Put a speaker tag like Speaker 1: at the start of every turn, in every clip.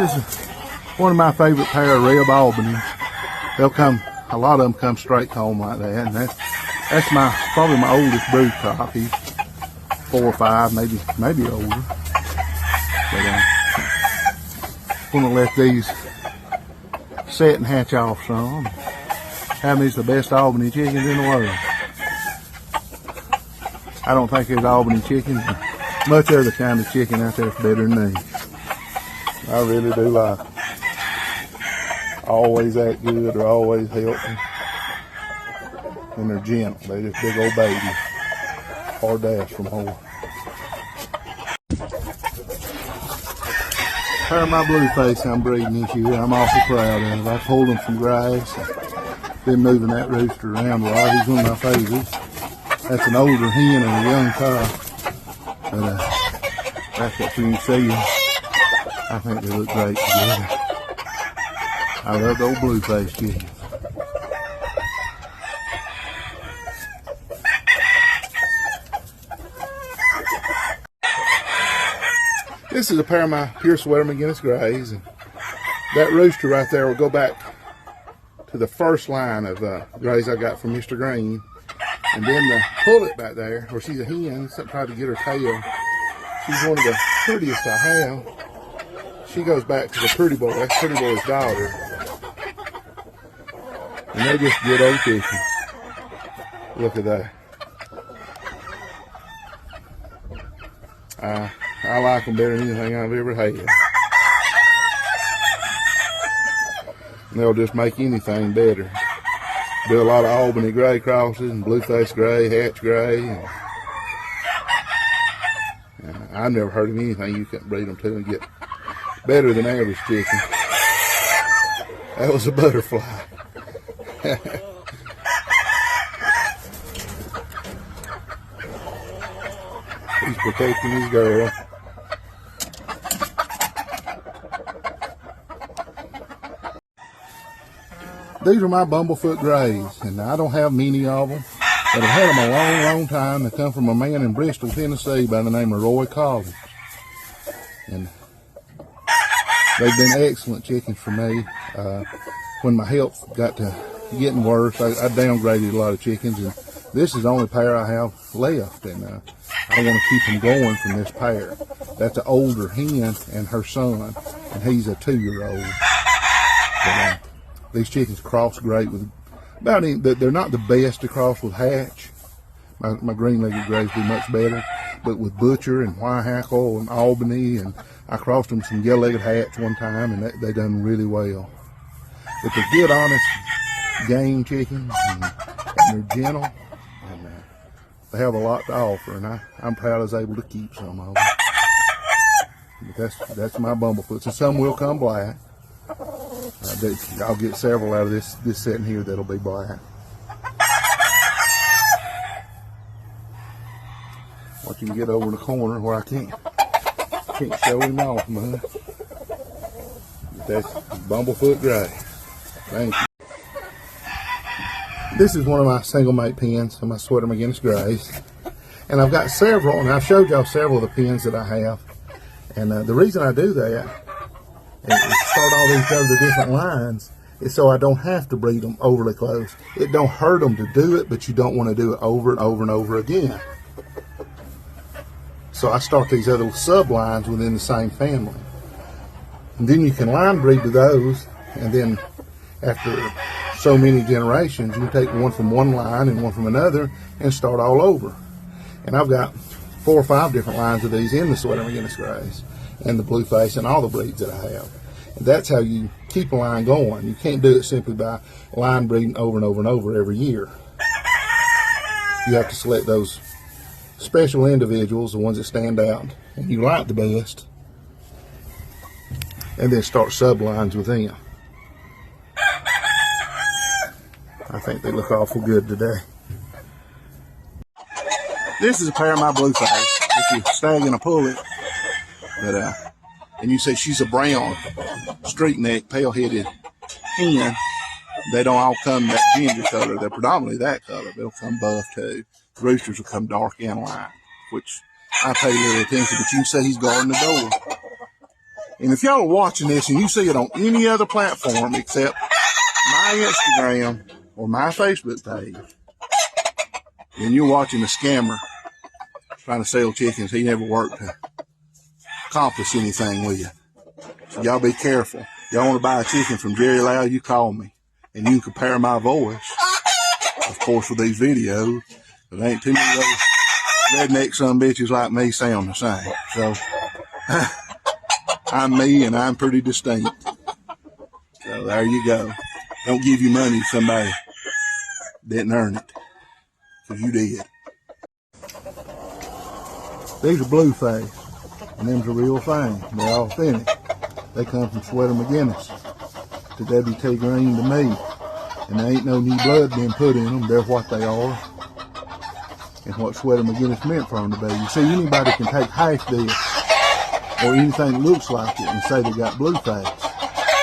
Speaker 1: This is one of my favorite pair of Reb Albany. They'll come, a lot of them come straight home like that, and that's probably my oldest brood cock. He's 4 or 5, maybe older. But I'm gonna let these set and hatch off some. Have these the best Albany chickens in the world. I don't think there's Albany chickens, much other kind of chicken out there that's better than these. I really do like them. Always act good, or always helpful. And they're gentle. They're just big old babies. Hard to ask for more. Pair of my Blueface I'm breeding this year. I'm awful proud of. I pulled them from grass. Been moving that rooster around a lot. He's one of my favorites. That's an older hen and a young cock. But that's what you see. I think they look great together. I love the old Blueface chicken. This is a pair of my pure sweater Mcginnis Grays, and that rooster right there will go back to the first line of grays I got from Mr. Green. And then the pullet back there, where she's a hen, tried to get her tail. She's one of the prettiest I have. She goes back to the Pretty Boy. That's Pretty Boy's daughter. And they're just good old chickens. Look at that. I like them better than anything I've ever had. They'll just make anything better. Do a lot of Albany gray crosses and Blueface gray, Hatch gray. And I've never heard of anything you couldn't breed them to and get better than average chicken. That was a butterfly. He's protecting his girl. These are my Bumblefoot grays, and I don't have many of them, but I've had them a long, long time. They come from a man in Bristol, Tennessee by the name of Roy Collins. And they've been excellent chickens for me. When my health got to getting worse, I downgraded a lot of chickens, and this is the only pair I have left, and I want to keep them going from this pair. That's an older hen and her son, and he's a 2-year-old. These chickens cross great with about any, they're not the best to cross with Hatch. My green-legged grays do much better, but with Butcher and Whitehackle and Albany, and I crossed them some yellow-legged Hatch one time, and they done really well. But they're good, honest game chickens, and they're gentle, and they have a lot to offer, and I'm proud I was able to keep some of them. But that's my Bumblefoots, and some will come black. I'll get several out of this setting here that'll be black. Watch him get over in the corner where I can't show him off much. That's Bumblefoot gray. Thank you. This is one of my single mate pens of my sweater Mcginnis Grays, and I've got several, and I've showed y'all several of the pens that I have. And the reason I do that and start all these other different lines is so I don't have to breed them overly close. It don't hurt them to do it, but you don't want to do it over and over and over again. So I start these other sublines within the same family. And then you can line breed to those, and then after so many generations, you can take one from one line and one from another and start all over. And I've got 4 or 5 different lines of these in the sweater Mcginnis Grays and the Blueface and all the breeds that I have. And that's how you keep a line going. You can't do it simply by line breeding over and over and over every year. You have to select those special individuals, the ones that stand out and you like the best, and then start sublines with them. I think they look awful good today. This is a pair of my Blueface. If you're stagging a pullet, but and you say she's a brown, streak neck, pale headed hen, they don't all come that ginger color. They're predominantly that color. They'll come buff too. The roosters will come dark and light, which I pay little attention, but you can say he's guarding the door. And if y'all are watching this and you see it on any other platform except my Instagram or my Facebook page, then you're watching a scammer trying to sell chickens. He never worked to accomplish anything with you. So y'all be careful. Y'all want to buy a chicken from Jerry Lau, you call me. And you can compare my voice, of course, with these videos. There ain't too many of those redneck son bitches like me sound the same. So I'm me and I'm pretty distinct. So there you go. Don't give you money to somebody didn't earn it, because you did. These are Blueface, and them's a real thing. They're authentic. They come from Sweater Mcginnis to WT Green to me, and there ain't no new blood being put in them. They're what they are, and what Sweater Mcginnis meant for them to be. You see, anybody can take half this or anything that looks like it and say they got Blueface.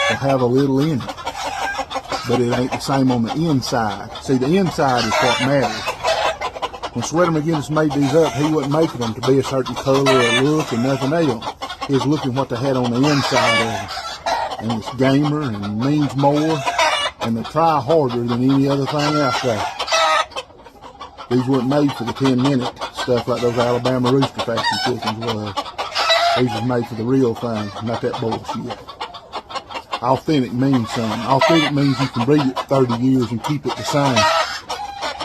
Speaker 1: They'll have a little in it, but it ain't the same on the inside. See, the inside is what matters. When Sweater Mcginnis made these up, he wasn't making them to be a certain color or look or nothing else. He was looking what they had on the inside of them. And it's gamer and means more, and they try harder than any other thing out there. These weren't made for the 10-minute stuff like those Alabama Rooster Factory chickens was. These was made for the real thing, not that bullshit. Authentic means something. Authentic means you can breed it 30 years and keep it the same.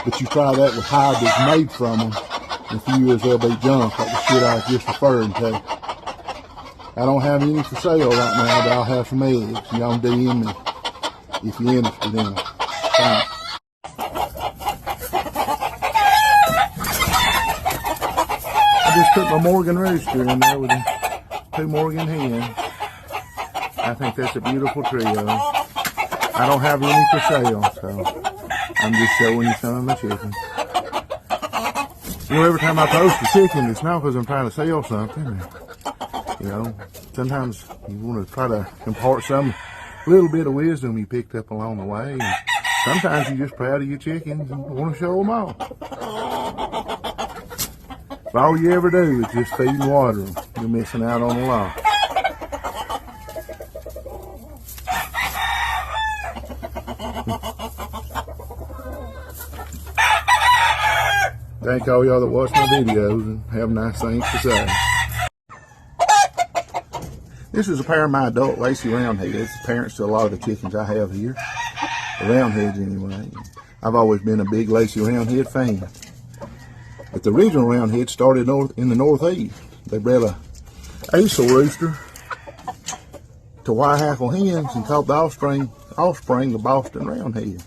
Speaker 1: But you try that with hybrids made from them, in a few years they'll be junk, like the shit I was just referring to. I don't have any for sale right now, but I'll have some eggs. Y'all DM me if you're interested in them. Thanks. I just put my Morgan rooster in there with the 2 Morgan hens. I think that's a beautiful trio. I don't have any for sale, so I'm just showing you some of my chickens. You know, every time I post a chicken, it's not because I'm trying to sell something. You know, sometimes you want to try to impart some little bit of wisdom you picked up along the way. And sometimes you're just proud of your chickens and want to show them off. If all you ever do is just feed and water them, you're missing out on a lot. Thank all y'all that watch my videos and have nice things to say. This is a pair of my adult Lacy roundheads, parents to a lot of the chickens I have here. The roundheads anyway. I've always been a big Lacy roundhead fan. But the original roundhead started in the Northeast. They bred a Acel rooster to white hackle hens and called the offspring the Boston roundhead.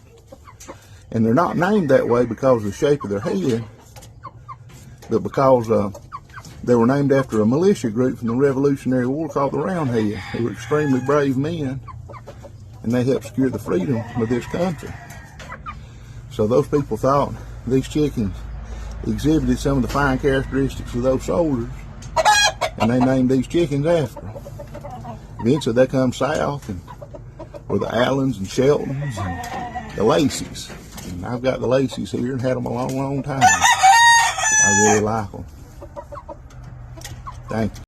Speaker 1: And they're not named that way because of the shape of their head, but because they were named after a militia group from the Revolutionary War called the Roundheads. They were extremely brave men, and they helped secure the freedom of this country. So those people thought these chickens exhibited some of the fine characteristics of those soldiers, and they named these chickens after them. Eventually they come south and were the Allens and Sheltons and the Lacys. And I've got the Lacys here and had them a long, long time. I really like them. Thank you.